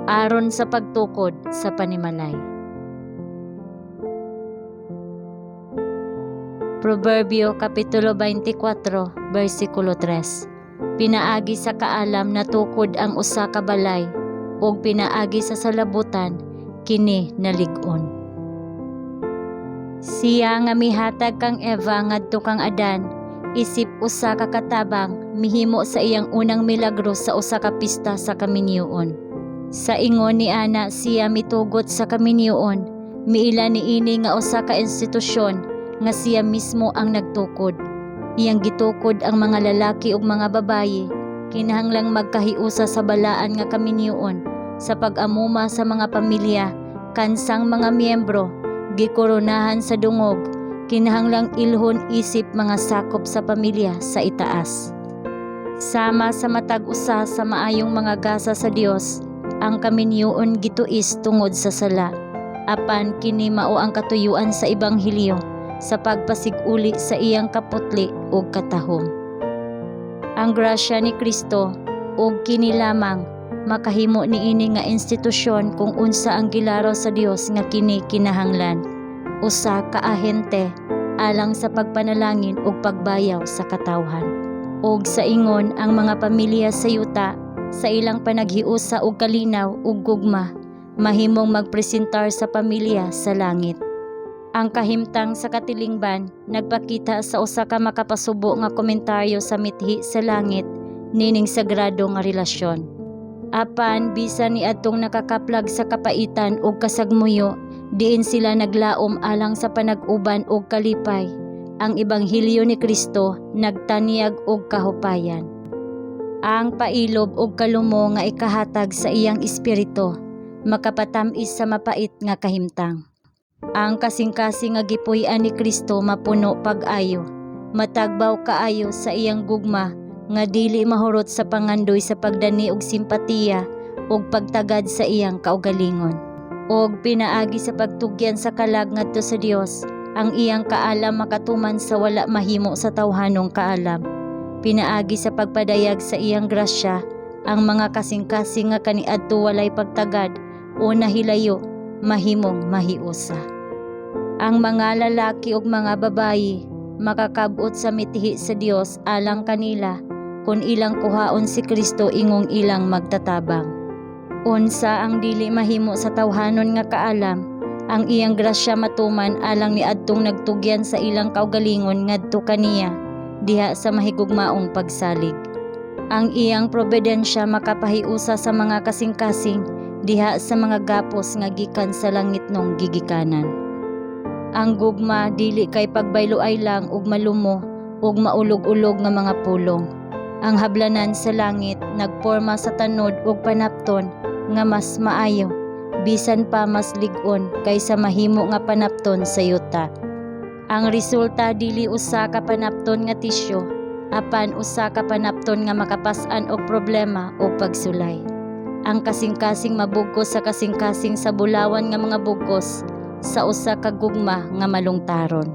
aron sa pagtukod sa panimalay. Proverbio Kapitulo 24, versikulo 3. Pinaagi sa kaalam na tukod ang usa ka balay, ug pinaagi sa salabutan kini nalig-on. Siya nga mihatag kang Eva ngadto kang Adan, isip usa ka katabang mihimo sa iyang unang milagro sa usa ka pista sa kaminyoon. Sa ingon ni ana siya mitugot sa kaminyoon, miila niini nga usa ka institusyon nga siya mismo ang nagtukod. Iyang gitukod ang mga lalaki ug mga babayi, kinahanglang magkahiusa sa balaan nga kaminyoon sa pag-amuma sa mga pamilya, kansang mga miyembro, gikoronahan sa dungog, kinahanglang ilhon isip mga sakop sa pamilya sa itaas. Sama sa matag usa sa maayong mga gasa sa Dios, ang kaminyoon gituis tungod sa sala, apan kini mao ang katuyuan sa ebanghelyo sa pagpasiguli sa iyang kaputli ug katahom. Ang grasya ni Kristo ug kini lamang makahimo niini nga institusyon kung unsa ang gilaraw sa Dios nga kini kinahanglan, usa ka ahente alang sa pagpanalangin ug pagbayaw sa katawhan. Ug sa ingon ang mga pamilya sa yuta sa ilang panaghiusa ug kalinaw ug gugma, mahimong magpresentar sa pamilya sa langit. Ang kahimtang sa katilingban nagpakita sa usa ka makapasubo nga komentaryo sa mithi sa langit nining sagrado nga relasyon. Apan bisan ni adtong nakakaplag sa kapaitan ug kasagmuyo, diin sila naglaom alang sa panag-uban ug kalipay, ang ebanghelyo ni Kristo nagtanyag og kahupayan. Ang pailob ug kalumo nga ikahatag sa iyang espiritu makapatam-is sa mapait nga kahimtang. Ang kasing-kasing nga gipuy-an ni Kristo mapuno pag-ayo, matagbaw kaayo sa iyang gugma nga dili mahurot sa pangandoy sa pagdani og simpatiya ug pagtagad sa iyang kaugalingon. Og pinaagi sa pagtugyan sa kalag ngadto sa Dios, ang iyang kaalam makatuman sa wala mahimo sa tawhanong kaalam. Pinaagi sa pagpadayag sa iyang grasya, ang mga kasing-kasing nga kaniadto walay pagtagad o nahilayo mahimong mahiusa. Ang mga lalaki ug mga babayi makakabot sa mitihi sa Dios alang kanila kung ilang kuhaon si Kristo ingong ilang magtatabang. Unsa ang dili mahimo sa tawhanon nga kaalam, ang iyang grasya matuman alang niadtong nagtugyan sa ilang kaugalingon ngadto kaniya diha sa mahigugmaong pagsalig. Ang iyang probidensya makapahiusa sa mga kasing-kasing diha sa mga gapos nga gikan sa langitnong gigikanan. Ang gugma dili kay pagbayloay lang ug malumo ug maulog-ulog nga mga pulong. Ang hablanan sa langit nagporma sa tanod ug panapton nga mas maayo, bisan pa mas lig-on kaysa mahimo nga panapton sa yuta. Ang resulta dili usa ka panapton nga tisyo, apan usa ka panapton nga makapas-an og problema o pagsulay. Ang kasing-kasing mabugkos sa kasing-kasing sa bulawan nga mga bugkos sa usa ka gugma nga malungtaron.